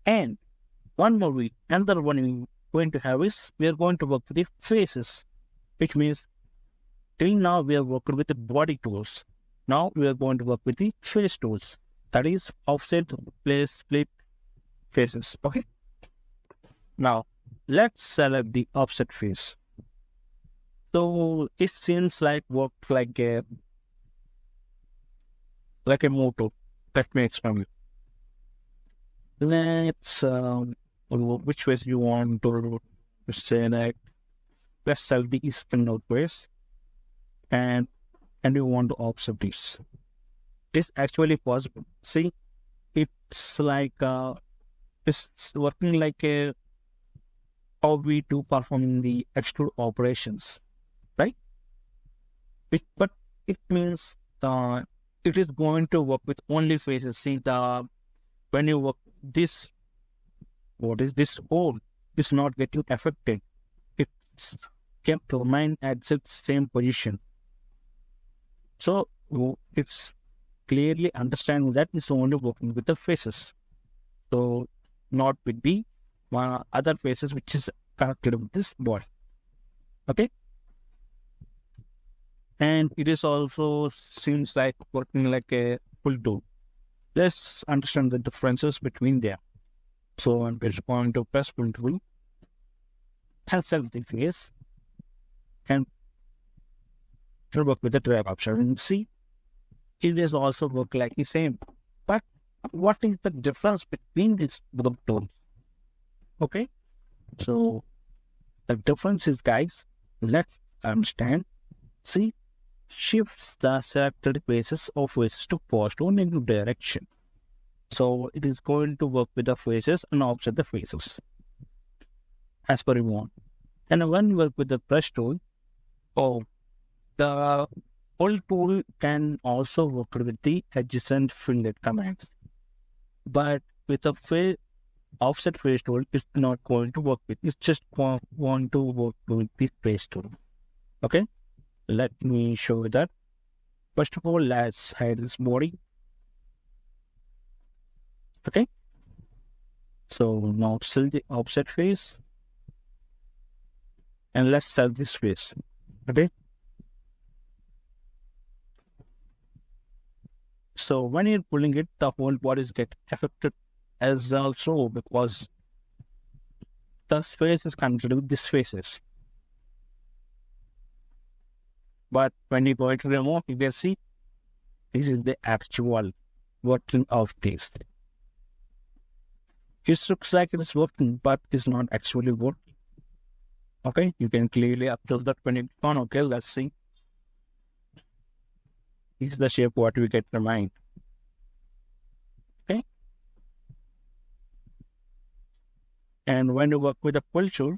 And another one we're going to have is we are going to work with the faces, which means till now we have worked with the body tools. Now we are going to work with the face tools. That is offset, place, split, faces. Okay. Now let's select the offset face. So it seems like works like a motor. Let me explain. Let's which ways you want to select. Let's select the eastern northwest, and you want to offset this. This actually possible. See, it's like it's working like a how we do performing the extrude operations, right? But it means it is going to work with only faces. See, when you work this, what is this hole is not getting affected. It's kept remain at its same position. So it's clearly understanding that it's only working with the faces. So not with the other faces which is connected with this body. Okay. And it is also seems like working like a pull tool. Let's understand the differences between them. So I'm going to press pull tool and select the face and work with the drag option. And see, it is also work like the same. But what is the difference between these tools? Okay, so the difference is, guys, let's understand. See, shifts the selected faces of faces to positive or negative direction. So it is going to work with the faces and offset the faces as per you want. And when you work with the brush tool, the pull tool can also work with the adjacent fillet commands. But with the offset face tool, it's not going to work with. It's just want to work with the face tool. Okay, let me show you that. First of all, let's hide this body. Okay, so now select the offset face and let's select this face. Okay, so when you're pulling it, the whole body is get affected as also because the space is connected with these faces. But when you go to remove, you can see this is the actual working of this. It looks like it is working, but it's not actually working. Okay, you can clearly observe that when you click on OK. Let's see. This is the shape what we get in mind. Okay. And when you work with a pull tool,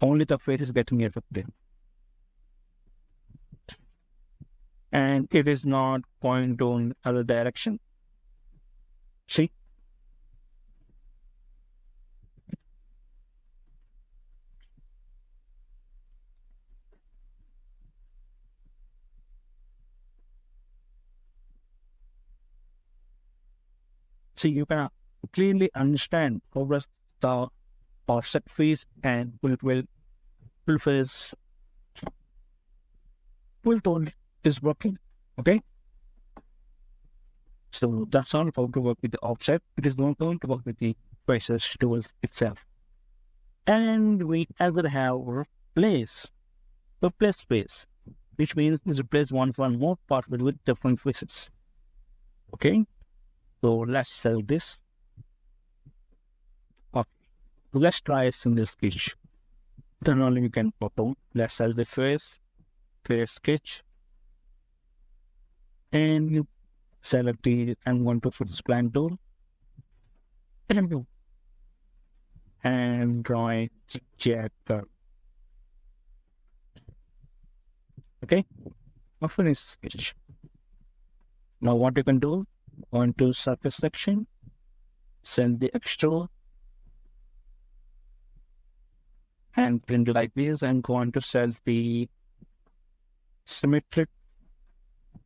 only the face is getting affected. And it is not going to other direction. See? See, you can clearly understand how the offset face and pull face pull tool is working. Okay, so that's all how to work with the offset. It is not going to work with the faces tools itself. And we either have replace space, which means we replace one more part with different faces. Okay, so let's select this. Okay, so let's try a single sketch. Then only you can pop out. Let's select the face, create sketch. And you select the I'm going to put spline tool and draw a jet curve. Okay, I'll finish sketch. Now what you can do, on to surface section, send the extrude and print like this, and go on to select the symmetric.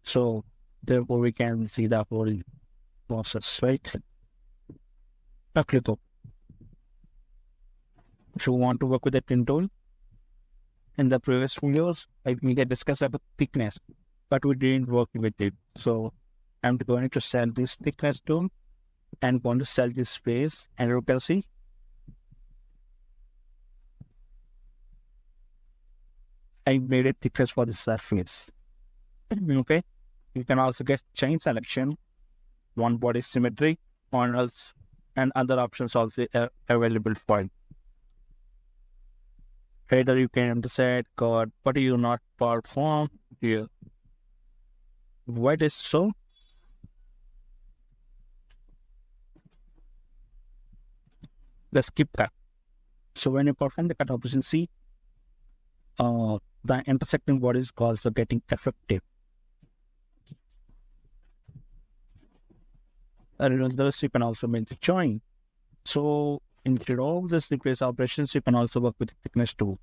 So therefore we can see the whole process, right? Now click OK. If you want to work with the thin tool, in the previous videos, we had discussed about thickness, but we didn't work with it. So I'm going to set this thickness tool and going to set this face, and you can see I made a thickness for the surface. Okay, you can also get chain selection, one body symmetry, or else, and other options also available for it. Either you can decide, God, what do you not perform here? Why is so? Let's skip that. So when you perform the cut operation, see, the intersecting bodies also getting effective. And thus you can also make the join. So instead of this replace operations, you can also work with the thickness tool.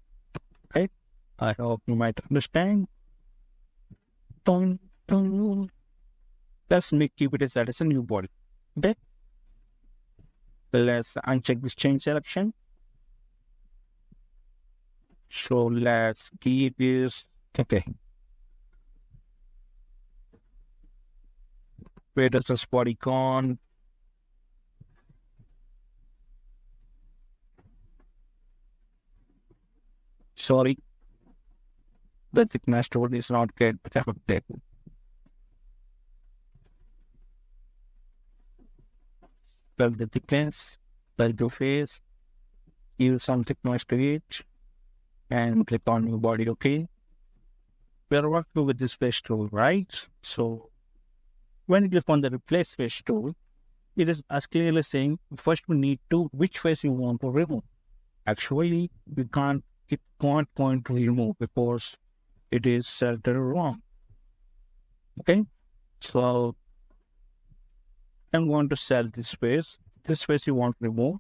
Right? I hope you might understand. Let's keep it as a new body. Okay. Let's uncheck this change selection. So let's keep this. Okay. Where does this body gone? Sorry, the thickness tool is not get effective. Well, the thickness, well, the face, use some thickness to it, and click on new body. Okay, we are working with this face tool, right? So when you click on the replace face tool, it is as clearly saying first we need to which face you want to remove. Actually, it can't point to remove because it is selected wrong. Okay, so I'm going to select this face. This face you want to remove,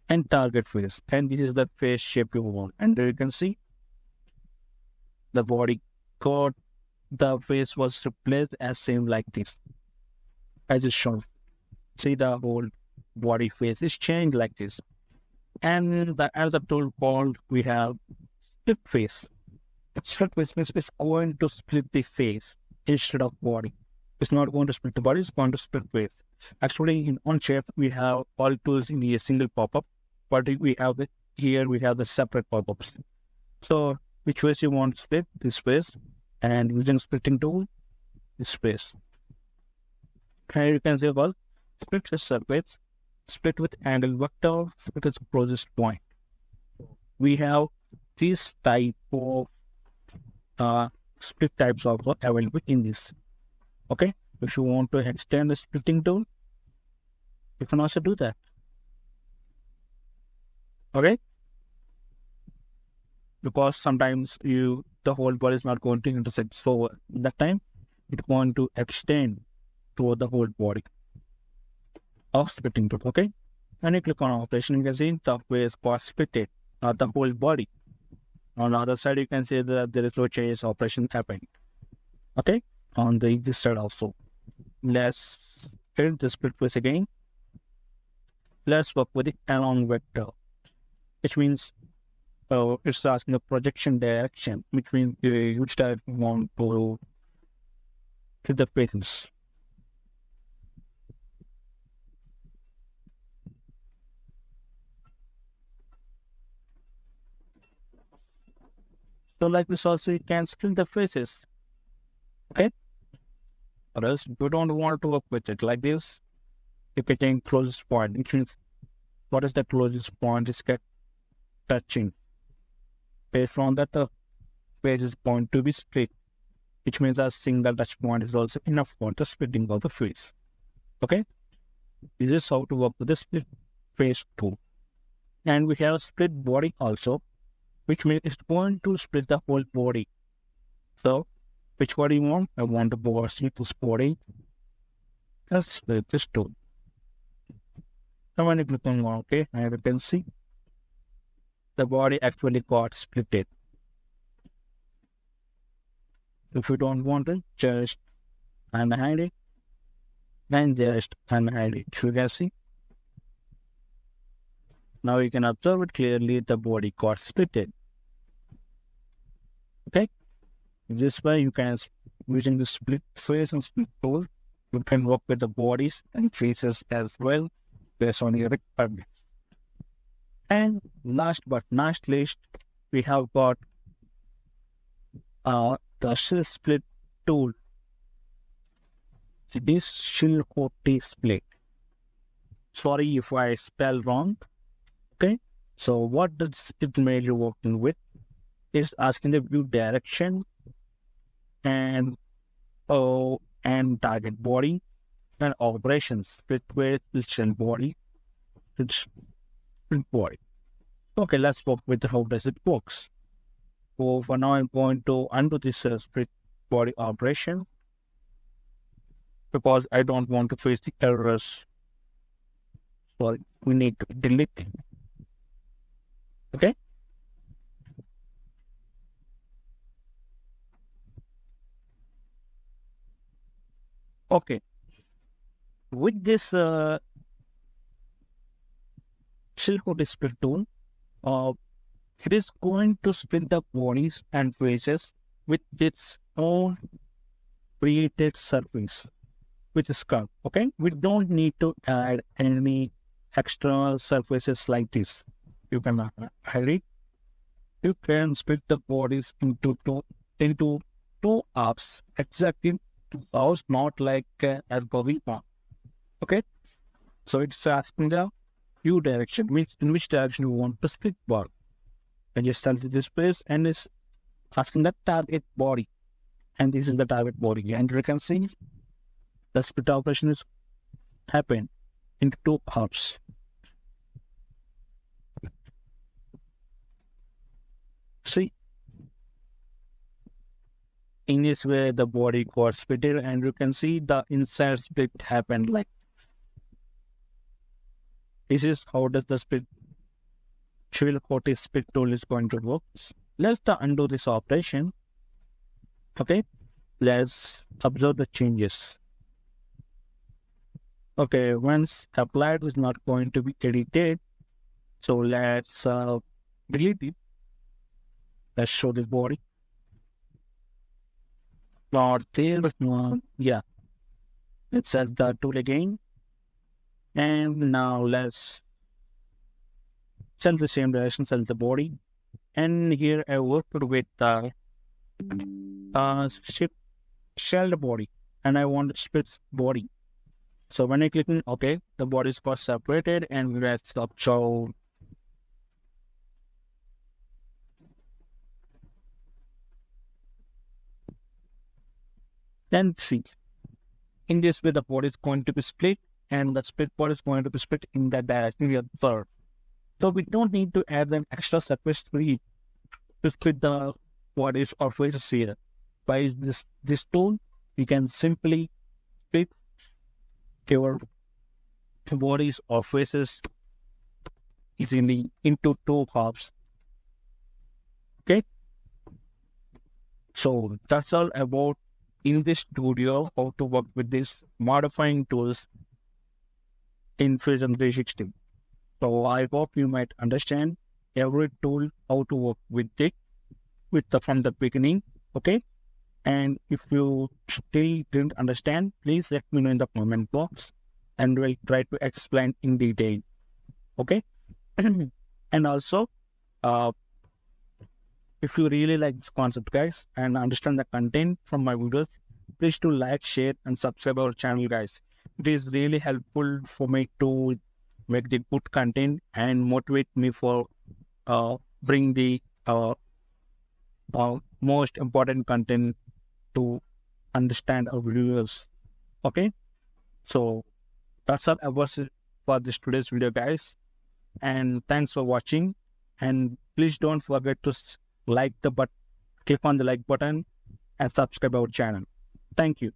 and target face. And this is the face shape you want. And there you can see the body code. The face was replaced as same like this. I just showed. See, the whole body face is changed like this. And the other tool called we have split face. Split face means it's going to split the face instead of body. It's not going to split the body, it's going to split face. Actually, in Onshape, we have all tools in a single pop-up, but we have here we have the separate pop-ups. So which face you want to split? This face. And using splitting tool, this face. And you can see, well, split the surface, split with angle vector, split its closest point. We have this type of split types also available in this. Okay, if you want to extend the splitting tool, you can also do that. Okay, because sometimes the whole body is not going to intersect, so that time it's going to extend toward the whole body of splitting tool. Okay, and you click on operation, you can see the face got splitted, not the whole body. On the other side, you can see that there is no change operation happening. Okay, on this side also. Let's hit the split face again. Let's work with the along vector, which means it's asking a projection direction, which means which type you want to hit the faces. So like this also, you can split the faces. Okay? Or else you don't want to work with it like this. You can take closest point, which means what is the closest point is get touching. Based on that, the face is point to be split, which means a single touch point is also enough for the splitting of the face. Okay? This is how to work with the split face tool. And we have a split body also, which means it's going to split the whole body. So, which body you want? I want to split this body. Let's split this tool. And when you click on OK, and you can see the body actually got splitted. If you don't want it, just unhide it and just unhide it. You can see. Now you can observe it clearly, the body got splitted. Okay? This way you can, using the split face and split tool, you can work with the bodies and faces as well based on your requirements. And last but not least, we have got the shield split tool. This shield split. Sorry if I spell wrong. Okay, so what does it mainly working with is asking the view direction and target body and operations split with split body, split body. Okay, let's work with how does it works. So for now, I'm going to undo this split body operation because I don't want to face the errors. So we need to delete it. Okay. Okay. With this shield split tool, it is going to split the bodies and faces with its own created surface, which is curved. Okay, we don't need to add any external surfaces like this. You can hide it. You can split the bodies into two halves, exactly two halves, not like algorithm. Okay, so it's asking the view direction, in which direction you want to split body. And just tell this place and it's asking the target body, and this is the target body. And you can see the split operation is happened into two halves. See, in this way the body got split, and you can see the inside split happened like this. Is how does the split shield split tool is going to work. Let's undo this operation. Okay, let's observe the changes. Okay, once applied is not going to be edited, so let's delete it. Let's show the body. Not there, but yeah. Let's set the tool again. And now let's set the same direction, set the body. And here I worked with the shield body, and I want to split body. So when I click on OK, the bodies got separated, and let's show. Then see, in this way the body is going to be split, and the split body is going to be split in that direction we observed. So we don't need to add an extra surface to split the bodies or faces here. By this tool, we can simply split our bodies or faces easily into two halves. Okay, so that's all about in this tutorial how to work with these modifying tools in Fusion 360. So I hope you might understand every tool, how to work with it from the beginning. Okay, and if you still didn't understand, please let me know in the comment box, and we'll try to explain in detail. Okay. And also, if you really like this concept, guys, and understand the content from my videos, please do like, share, and subscribe our channel, guys. It is really helpful for me to make the good content and motivate me for bring the most important content to understand our viewers. Okay, so that's all about for this today's video, guys, and thanks for watching. And please don't forget to click on the like button and subscribe our channel. Thank you.